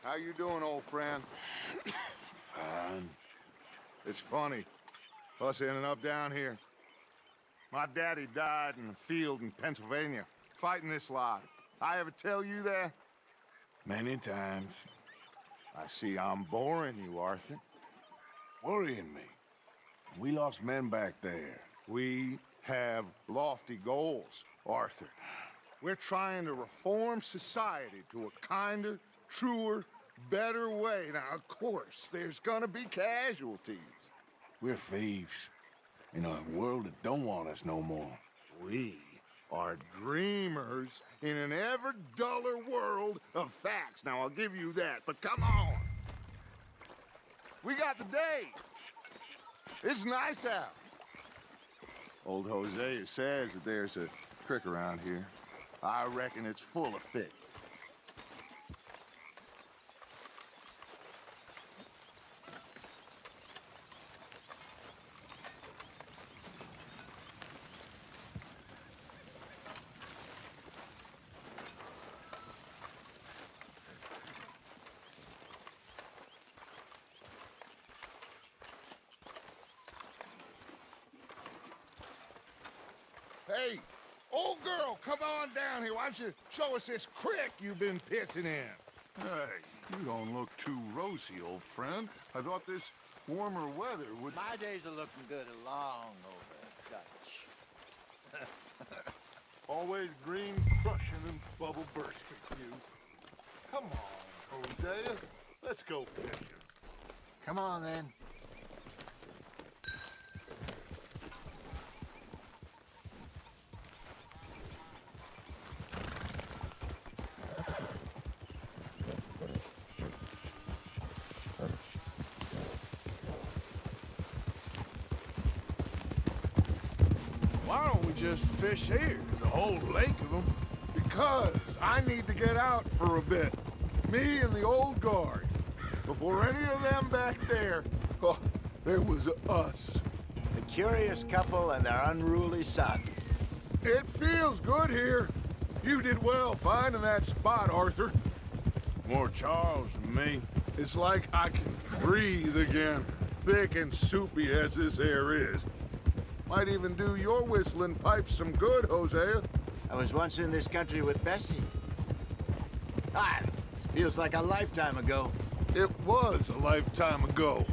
How you doing, old friend? Fine. It's funny, us ending up down here. My daddy died in the field in Pennsylvania, fighting this lot. I ever tell you that? Many times. I see I'm boring you, Arthur. Worrying me. We lost men back there. We have lofty goals, Arthur. We're trying to reform society to a kinder, truer, better way. Now, of course, there's gonna be casualties. We're thieves. In a world that don't want us no more. We are dreamers in an ever duller world of facts. Now, I'll give you that, but come on. We got the day. It's nice out. Old Hosea says that there's a creek around here. I reckon it's full of fish. Hey, old girl, come on down here. Why don't you show us this creek you've been pissing in? Hey, you don't look too rosy, old friend. I thought this warmer weather would... My days are looking good along over Dutch. Always green crushing and bubble bursting, you. Come on, Hosea. Let's go fishing. Come on, then. Why don't we just fish here? There's a whole lake of them. Because I need to get out for a bit. Me and the old guard. Before any of them back there, oh, there was us. The curious couple and their unruly son. It feels good here. You did well finding that spot, Arthur. More Charles than me. It's like I can breathe again, thick and soupy as this air is. Might even do your whistling pipes some good, Hosea. I was once in this country with Bessie. Ah, feels like a lifetime ago. It was a lifetime ago.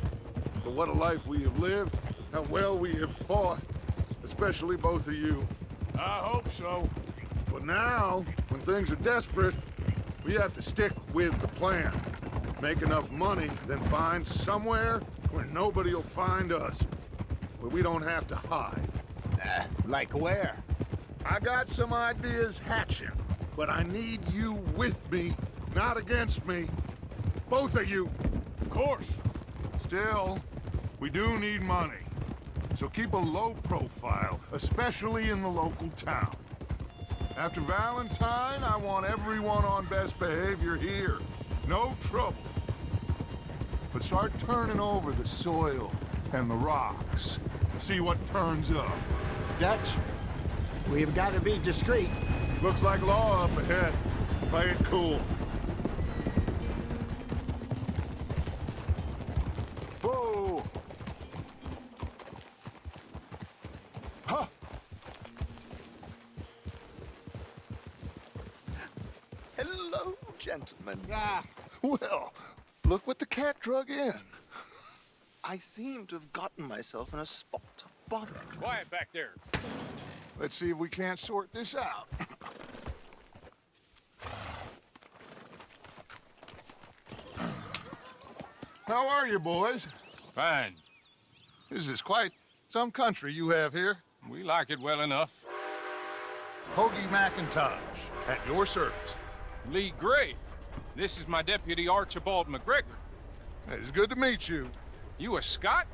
But what a life we have lived, how well we have fought, especially both of you. I hope so. But now, when things are desperate, we have to stick with the plan. Make enough money, then find somewhere where nobody will find us. Where we don't have to hide. Like where? I got some ideas hatching, but I need you with me, not against me. Both of you. Of course. Still, we do need money. So keep a low profile, especially in the local town. After Valentine, I want everyone on best behavior here. No trouble. But start turning over the soil and the rocks. See what turns up. Dutch, we've got to be discreet. Looks like law up ahead. Play it cool. Whoa! Huh. Hello, gentlemen. Ah, Well, look what the cat drug in. I seem to have gotten myself in a spot of bother. Quiet back there. Let's see if we can't sort this out. How are you, boys? Fine. This is quite some country you have here. We like it well enough. Hoagie McIntosh, at your service. Lee Gray. This is my deputy Archibald McGregor. It's good to meet you. You a Scot?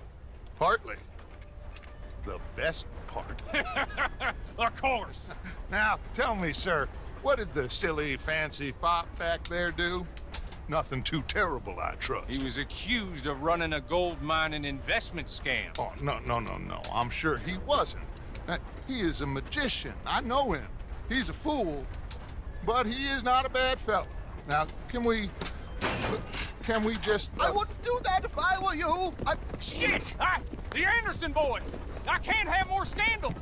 Partly. The best part. Of course. Now, tell me, sir, what did the silly, fancy fop back there do? Nothing too terrible, I trust. He was accused of running a gold mining investment scam. Oh, no. I'm sure he wasn't. He is a magician. I know him. He's a fool, but he is not a bad fellow. Now, can we Can we just... I wouldn't do that if I were you. Shit! The Anderson boys! I can't have more scandal!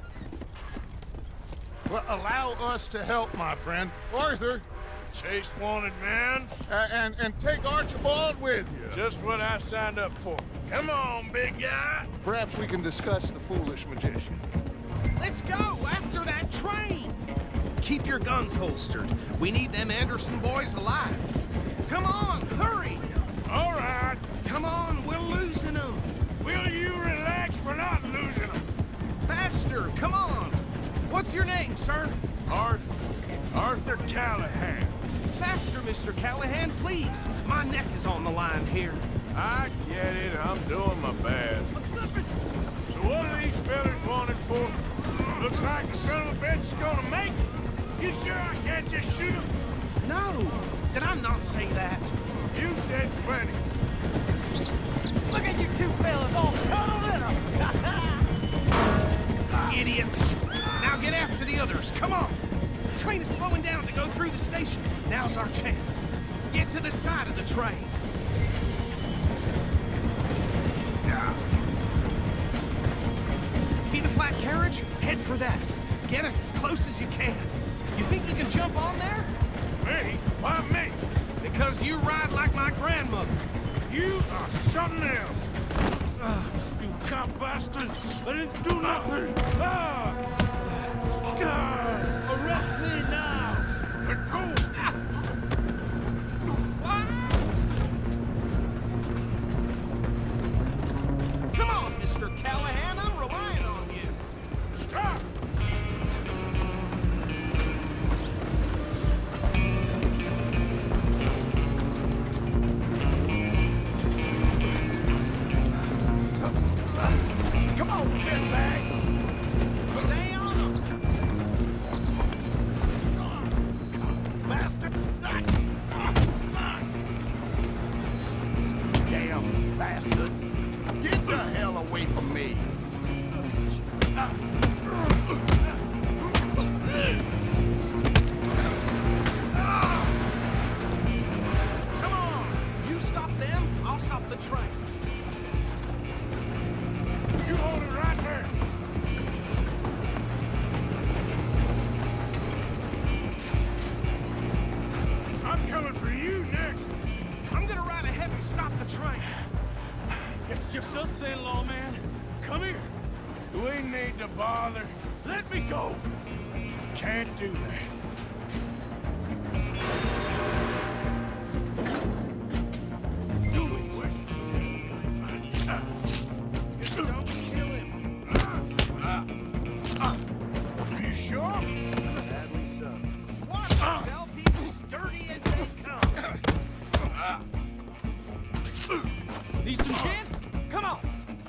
Well, allow us to help, my friend. Arthur, Chase wanted man. and take Archibald with you. Just what I signed up for. Come on, big guy. Perhaps we can discuss the foolish magician. Let's go after that train! Keep your guns holstered. We need them Anderson boys alive. Come on, hurry! All right. Come on, we're losing them. Will you relax? We're not losing them. Faster, come on. What's your name, sir? Arthur Callahan. Faster, Mr. Callahan, please. My neck is on the line here. I get it. I'm doing my best. So what are these fellas wanted for? Looks like the son of a bitch is gonna make it. You sure I can't just shoot him? No, did I not say that? You said plenty. Look at you two fellas all cuddled in them! Idiots. Now get after the others, come on. The train is slowing down to go through the station. Now's our chance. Get to the side of the train. See the flat carriage? Head for that. Get us as close as you can. You think you can jump on there? Me? Why me? Because you ride like my grandmother. You are something else. You cop bastard! I didn't do nothing! Arrest me now! Let go! Come on, Mr. Callahan, I'm relying on you. Stop! Come on, shitbag! Stay on him! Bastard! Damn bastard. Get the hell away from me. Come on! You stop them, I'll stop the train. You hold it right there! I'm coming for you next! I'm gonna ride ahead and stop the train. It's just us then, lawman. Come here. Do we need to bother? Let me go. Can't do that. Do it. Just don't kill him. Are you sure? Sadly so. Watch yourself, he's as dirty as they come. Need some gin? Come on.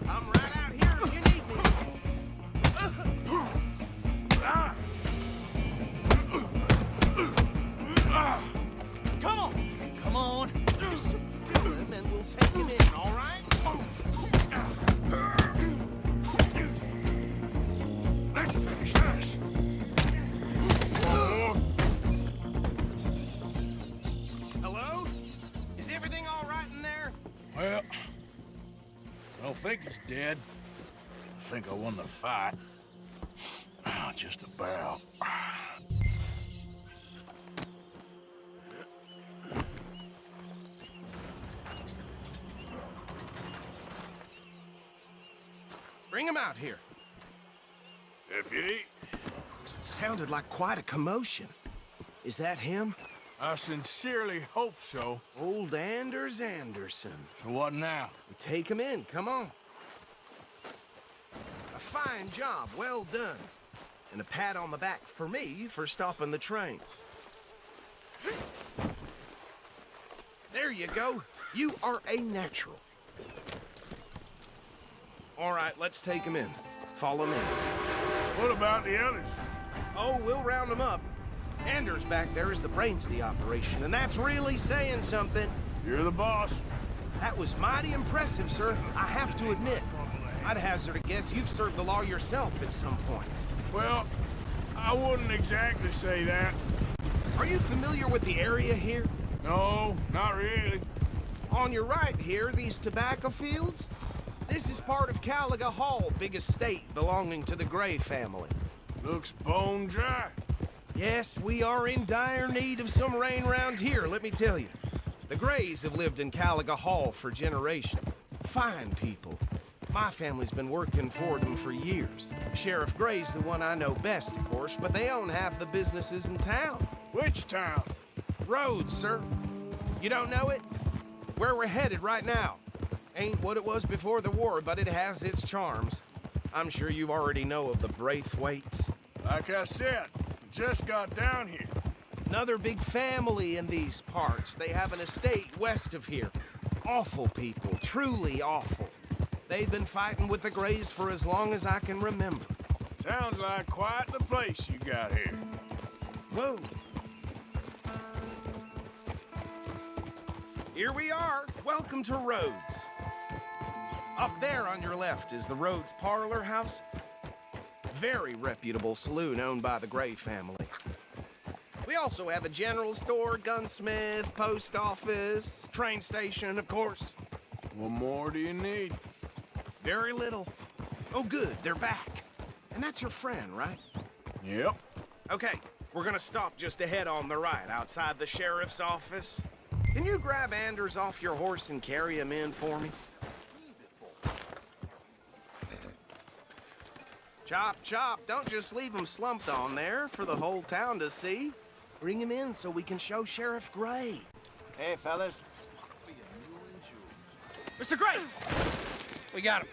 I'm right out here if you need me. Come on. Come on. Subdue him and we'll take him in, all right? Let's finish this. Hello? Is everything all right in there? Well, I don't think he's dead. I think I won the fight. Just about. Bring him out here. Deputy, Sounded like quite a commotion. Is that him? I sincerely hope so. Old Anders Anderson. So what now? Take him in, come on. A fine job, well done. And a pat on the back for me for stopping the train. There you go. You are a natural. All right, let's take him in. Follow me. What about the others? Oh, we'll round them up. Anders back there is the brains of the operation, and that's really saying something. You're the boss. That was mighty impressive, sir. I have to admit. I'd hazard a guess you've served the law yourself at some point. Well, I wouldn't exactly say that. Are you familiar with the area here? No, not really. On your right here, these tobacco fields? This is part of Caliga Hall, big estate belonging to the Gray family. Looks bone dry. Yes, we are in dire need of some rain round here, let me tell you. The Grays have lived in Caliga Hall for generations. Fine people. My family's been working for them for years. Sheriff Gray's the one I know best, of course, but they own half the businesses in town. Which town? Rhodes, sir. You don't know it? Where we're headed right now. Ain't what it was before the war, but it has its charms. I'm sure you already know of the Braithwaites. Like I said, just got down here. Another big family in these parts. They have an estate west of here. Awful people, truly awful. They've been fighting with the Grays for as long as I can remember. Sounds like quite the place you got here. Whoa. Here we are. Welcome to Rhodes. Up there on your left is the Rhodes Parlor House. Very reputable saloon owned by the Gray family. We also have a general store, gunsmith, post office, train station, of course. What more do you need? Very little. Oh, good, they're back. And that's your friend, right? Yep. Okay, we're gonna stop just ahead on the right, outside the sheriff's office. Can you grab Anders off your horse and carry him in for me? Chop, chop, don't just leave him slumped on there for the whole town to see. Bring him in so we can show Sheriff Gray. Hey, fellas. Mr. Gray! We got him.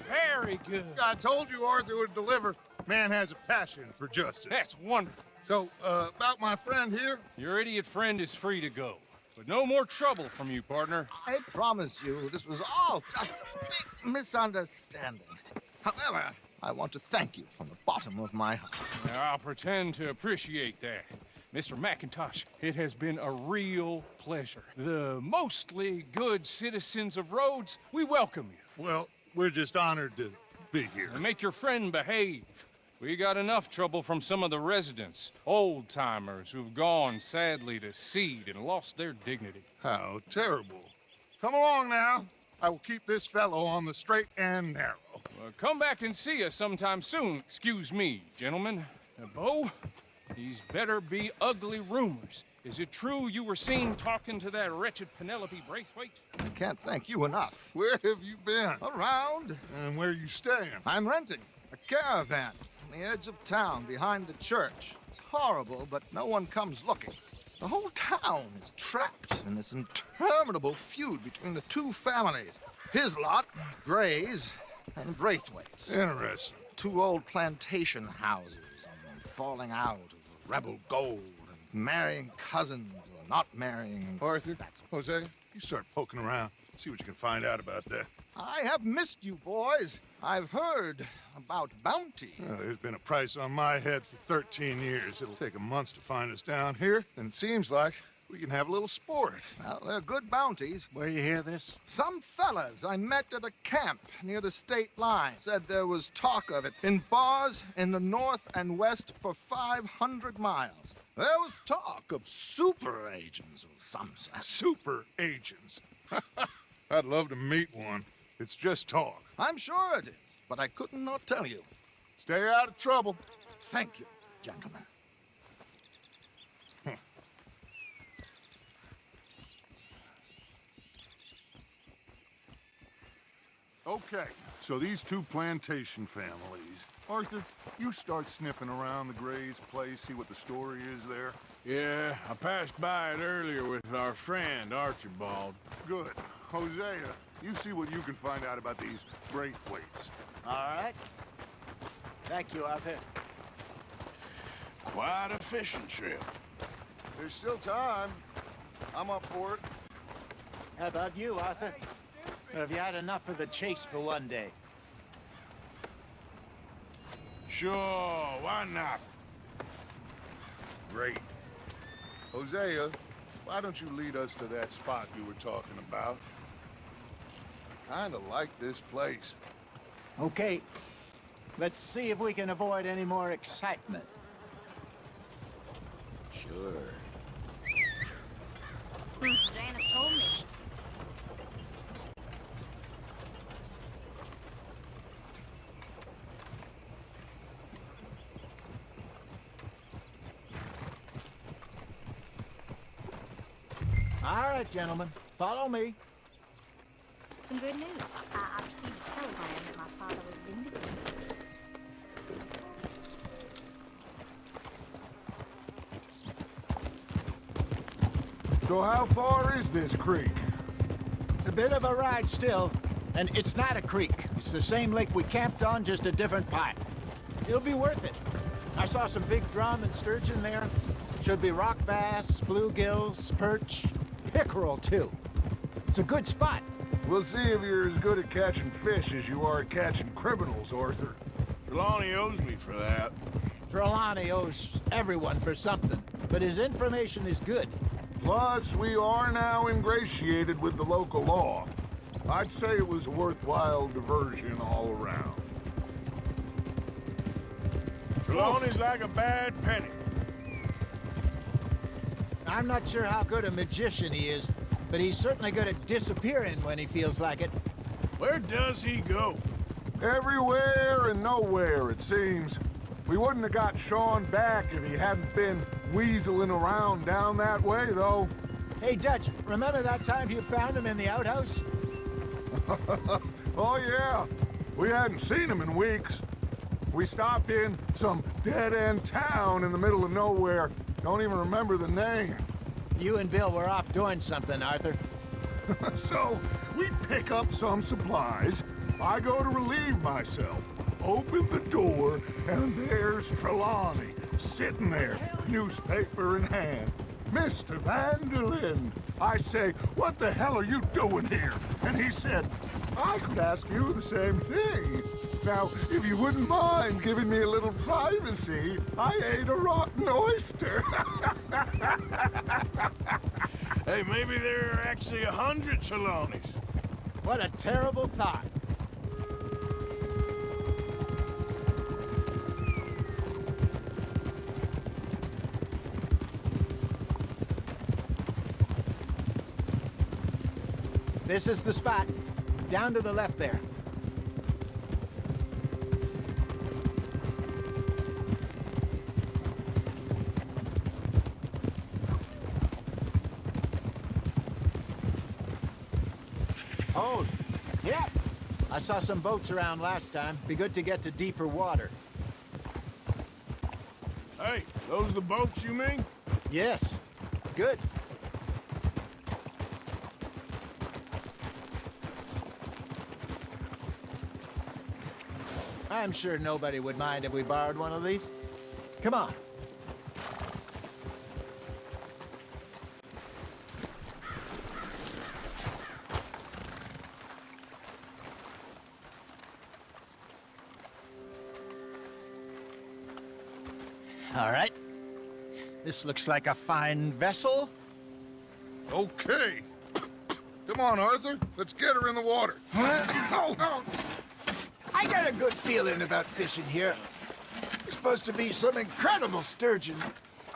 Very good. I told you Arthur would deliver. Man has a passion for justice. That's wonderful. So, about my friend here? Your idiot friend is free to go. But no more trouble from you, partner. I promise you, this was all just a big misunderstanding. However, I want to thank you from the bottom of my heart. Now, I'll pretend to appreciate that. Mr. McIntosh, it has been a real pleasure. The mostly good citizens of Rhodes, we welcome you. Well, we're just honored to be here. And make your friend behave. We got enough trouble from some of the residents, old-timers who've gone, sadly, to seed and lost their dignity. How terrible. Come along now. I will keep this fellow on the straight and narrow. Come back and see us sometime soon. Excuse me, gentlemen. Bo, these better be ugly rumors. Is it true you were seen talking to that wretched Penelope Braithwaite? I can't thank you enough. Where have you been? Around. And where you staying? I'm renting a caravan on the edge of town behind the church. It's horrible, but no one comes looking. The whole town is trapped in this interminable feud between the two families. His lot, Gray's, and Braithwaite's. Interesting. Two old plantation houses falling out of rebel gold and marrying cousins or not marrying. Arthur, Jose, you start poking around. See what you can find out about that. I have missed you, boys. I've heard about bounty. Well, there's been a price on my head for 13 years. It'll take a month to find us down here, and it seems like we can have a little sport. Well, they're good bounties. Where you hear this? Some fellas I met at a camp near the state line said there was talk of it in bars in the north and west for 500 miles. There was talk of super agents of some sort. Super agents. I'd love to meet one. It's just talk. I'm sure it is, but I couldn't not tell you. Stay out of trouble. Thank you, gentlemen. Okay, so these two plantation families. Arthur, you start sniffing around the Gray's place, see what the story is there. Yeah, I passed by it earlier with our friend, Archibald. Good. Hosea, you see what you can find out about these Braithwaites. All right. Thank you, Arthur. Quite a fishing trip. There's still time. I'm up for it. How about you, Arthur? Or have you had enough of the chase for one day? Sure, why not? Great. Hosea, why don't you lead us to that spot you were talking about? I kinda like this place. Okay. Let's see if we can avoid any more excitement. Sure. Janice told me. All right, gentlemen, follow me. Some good news. I received a telegram that my father was vindicated. So how far is this creek? It's a bit of a ride still, and it's not a creek. It's the same lake we camped on, just a different part. It'll be worth it. I saw some big drum and sturgeon there. Should be rock bass, bluegills, perch, pickerel too. It's a good spot. We'll see if you're as good at catching fish as you are at catching criminals, Arthur. Trelawney owes me for that. Trelawney owes everyone for something, but his information is good. Plus, we are now ingratiated with the local law. I'd say it was a worthwhile diversion all around. Trelawney's like a bad penny. I'm not sure how good a magician he is, but he's certainly good at disappearing when he feels like it. Where does he go? Everywhere and nowhere, it seems. We wouldn't have got Sean back if he hadn't been weaseling around down that way, though. Hey, Dutch, remember that time you found him in the outhouse? Oh, yeah. We hadn't seen him in weeks. We stopped in some dead-end town in the middle of nowhere. Don't even remember the name. You and Bill were off doing something, Arthur. So, we pick up some supplies. I go to relieve myself. Open the door, and there's Trelawney, sitting there, newspaper in hand. Mr. Vanderlyn. I say, what the hell are you doing here? And he said, I could ask you the same thing. Now, if you wouldn't mind giving me a little privacy, I ate a rotten oyster. Hey, maybe there are actually 100 Trelawneys. What a terrible thought. This is the spot. Down to the left there. Oh, yeah. I saw some boats around last time. Be good to get to deeper water. Hey, those the boats you mean? Yes. Good. I'm sure nobody would mind if we borrowed one of these. Come on. All right. This looks like a fine vessel. Okay. Come on, Arthur. Let's get her in the water. Oh. I got a good feeling about fishing here. There's supposed to be some incredible sturgeon.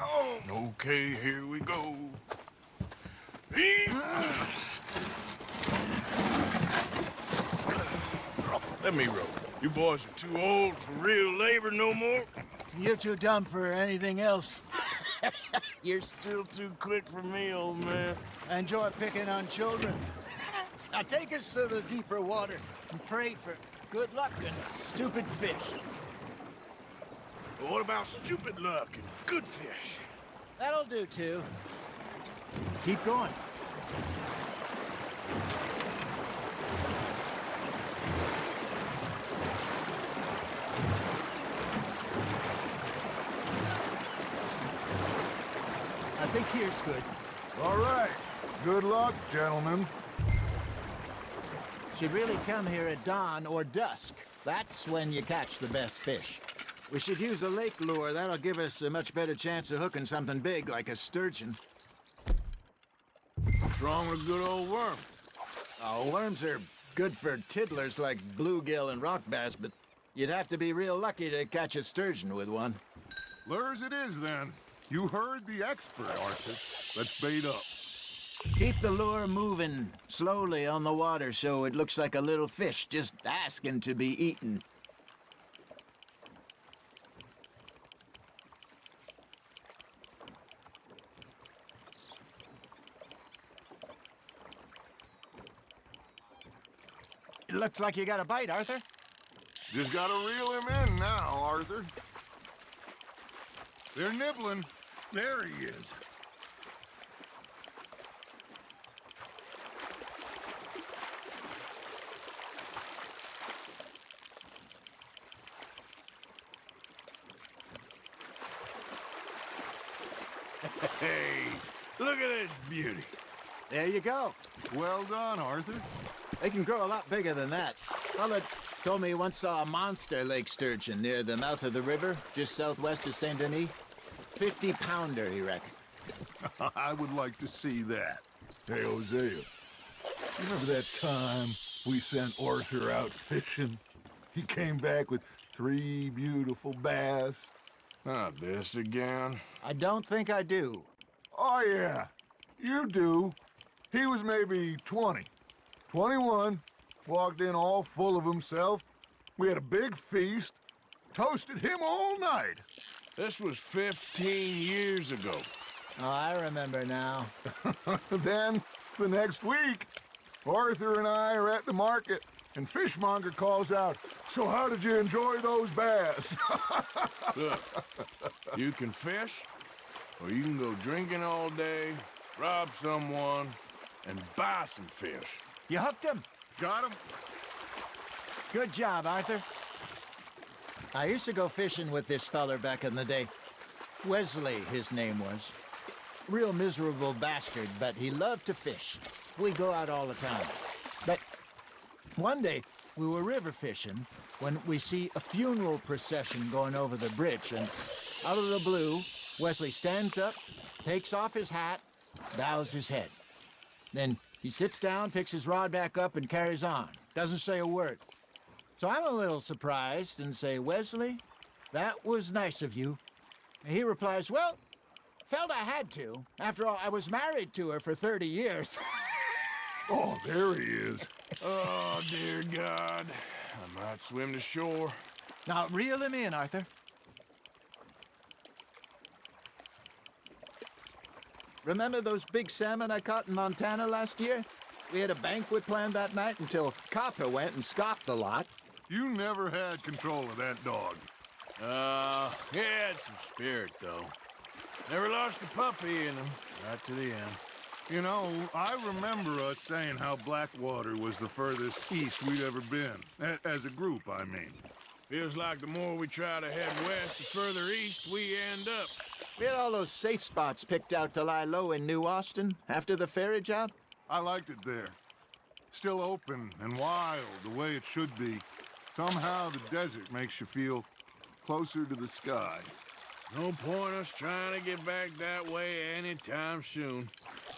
Oh. Okay, here we go. Let me row. You boys are too old for real labor no more. You're too dumb for anything else. You're still too quick for me, old man. I enjoy picking on children. Now take us to the deeper water and pray for good luck and stupid fish. But what about stupid luck and good fish? That'll do, too. Keep going. I think here's good. All right. Good luck, gentlemen. Should really come here at dawn or dusk. That's when you catch the best fish. We should use a lake lure. That'll give us a much better chance of hooking something big like a sturgeon. What's wrong with a good old worm? Oh, worms are good for tiddlers like bluegill and rock bass, but you'd have to be real lucky to catch a sturgeon with one. Lures it is, then. You heard the expert, Arthur. Let's bait up. Keep the lure moving slowly on the water so it looks like a little fish just asking to be eaten. It looks like you got a bite, Arthur. Just gotta reel him in now, Arthur. They're nibbling. There he is. Hey, look at this beauty. There you go. Well done, Arthur. They can grow a lot bigger than that. Fella told me he once saw a monster lake sturgeon near the mouth of the river, just southwest of Saint Denis. 50-pounder, he reckoned. I would like to see that. Hey, Hosea, remember that time we sent Arthur out fishing? He came back with 3 beautiful bass. Not this again. I don't think I do. Oh, yeah, you do. He was maybe 20, 21, walked in all full of himself. We had a big feast, toasted him all night. This was 15 years ago. Oh, I remember now. Then, the next week, Arthur and I are at the market, and Fishmonger calls out, "So how did you enjoy those bass?" Look, you can fish, or you can go drinking all day, rob someone, and buy some fish. You hooked him. Got him? Good job, Arthur. I used to go fishing with this feller back in the day. Wesley, his name was. Real miserable bastard, but he loved to fish. We'd go out all the time. But one day, we were river fishing when we see a funeral procession going over the bridge, and out of the blue, Wesley stands up, takes off his hat, bows his head. Then he sits down, picks his rod back up, and carries on. Doesn't say a word. So I'm a little surprised and say, "Wesley, that was nice of you." And he replies, "Well, felt I had to. After all, I was married to her for 30 years. Oh, there he is. Oh, dear God. I might swim to shore. Now, reel him in, Arthur. Remember those big salmon I caught in Montana last year? We had a banquet planned that night until Copper went and scoffed the lot. You never had control of that dog. He had some spirit, though. Never lost the puppy in him, right to the end. You know, I remember us saying how Blackwater was the furthest east we'd ever been. As a group, I mean. Feels like the more we try to head west, the further east we end up. We had all those safe spots picked out to lie low in New Austin after the ferry job. I liked it there. Still open and wild, the way it should be. Somehow the desert makes you feel closer to the sky. No point us trying to get back that way anytime soon.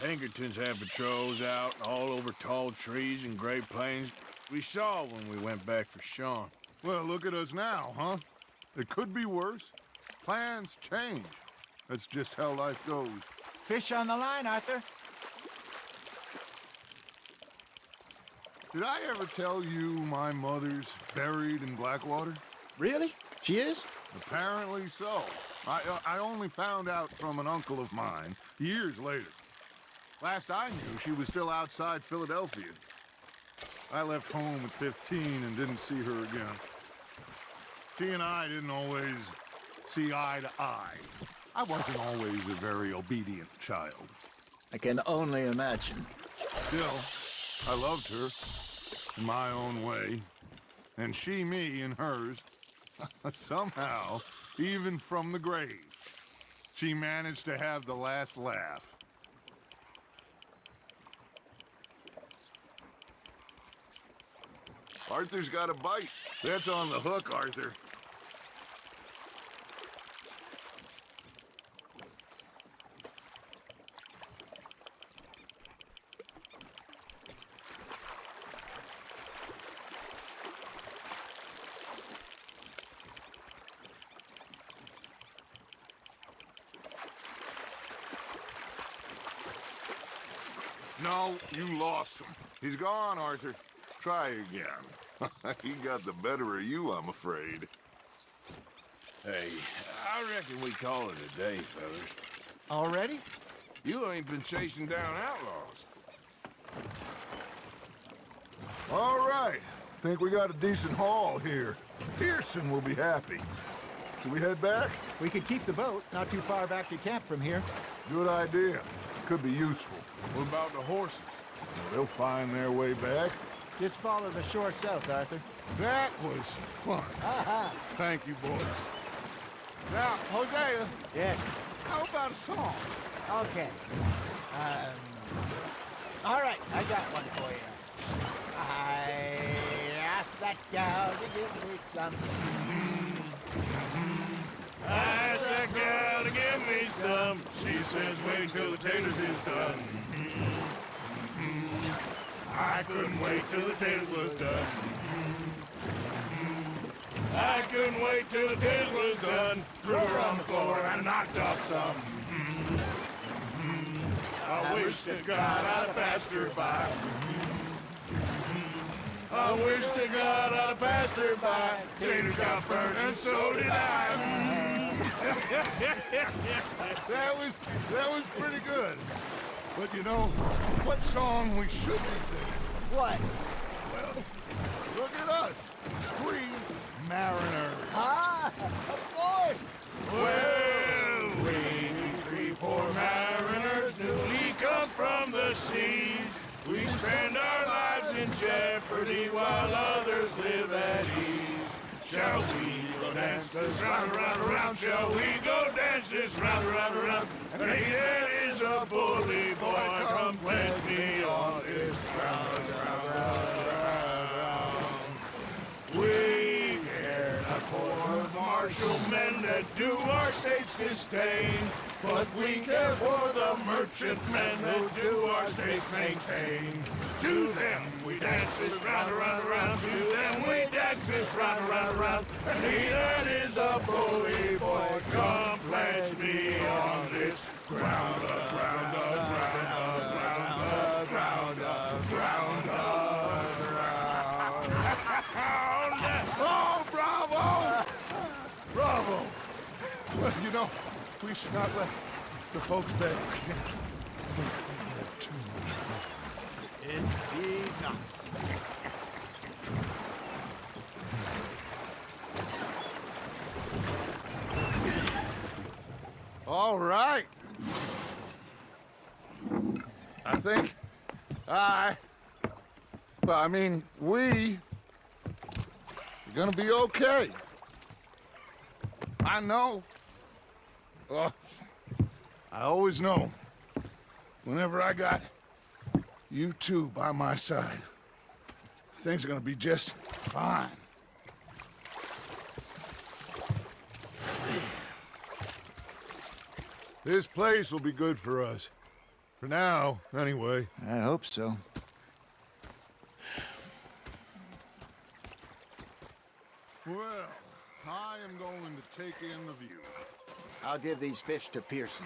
Pinkertons have patrols out all over tall trees and Great Plains. We saw when we went back for Sean. Well, look at us now, huh? It could be worse. Plans change. That's just how life goes. Fish on the line, Arthur. Did I ever tell you my mother's buried in Blackwater? Really? She is? Apparently so. I only found out from an uncle of mine years later. Last I knew, she was still outside Philadelphia. I left home at 15 and didn't see her again. She and I didn't always see eye to eye. I wasn't always a very obedient child. I can only imagine. Still, I loved her in my own way, and she me in hers. Somehow, even from the grave, she managed to have the last laugh. Arthur's got a bite. That's on the hook, Arthur. No, you lost him. He's gone, Arthur. Try again. He got the better of you, I'm afraid. Hey, I reckon we call it a day, fellas. Already? You ain't been chasing down outlaws. All right. Think we got a decent haul here. Pearson will be happy. Should we head back? We could keep the boat not too far back to camp from here. Good idea. Could be useful. What about the horses? They'll find their way back. Just follow the shore south, Arthur. That was fun. Thank you, boys. Now, Hosea, Yes. how about a song? Okay. All right, I got one for you. I asked that gal to give me some. I asked that gal to give me some. She says wait till the taters is done. I couldn't wait till the taters was done. I couldn't wait till the taters was done. Threw her on the floor and knocked off some. I wish to God I'd have passed her by. I wish to God I'd have passed her by. Taters got burned and so did I. That was pretty good. But you know, what song we should be singing? What? Well, look at us. Free mariners. Ah, of course. Well, we three poor mariners, newly come from the seas. We spend our lives in jeopardy while others live at ease. Shall we go dance this round, around, around? Shall we go dance this round, around, around? And he that is a bully boy, come pledge me on this ground, ground, ground, ground. We care not for martial men that do our state's disdain, but we care for the merchantmen that do our states maintain. To them we dance this round, around, around. To them we dance this round, around, around. And he that is a bully boy, come pledge me on this ground, ground, ground, ground, ground, ground, ground, ground. Oh, bravo! Bravo! Well, you know, we should not let the folks back. Indeed not. All right. I think we are gonna be okay. I know. I always know. Whenever I got you two by my side, things are gonna be just fine. This place will be good for us. For now, anyway. I hope so. Well, I am going to take in the view. I'll give these fish to Pearson.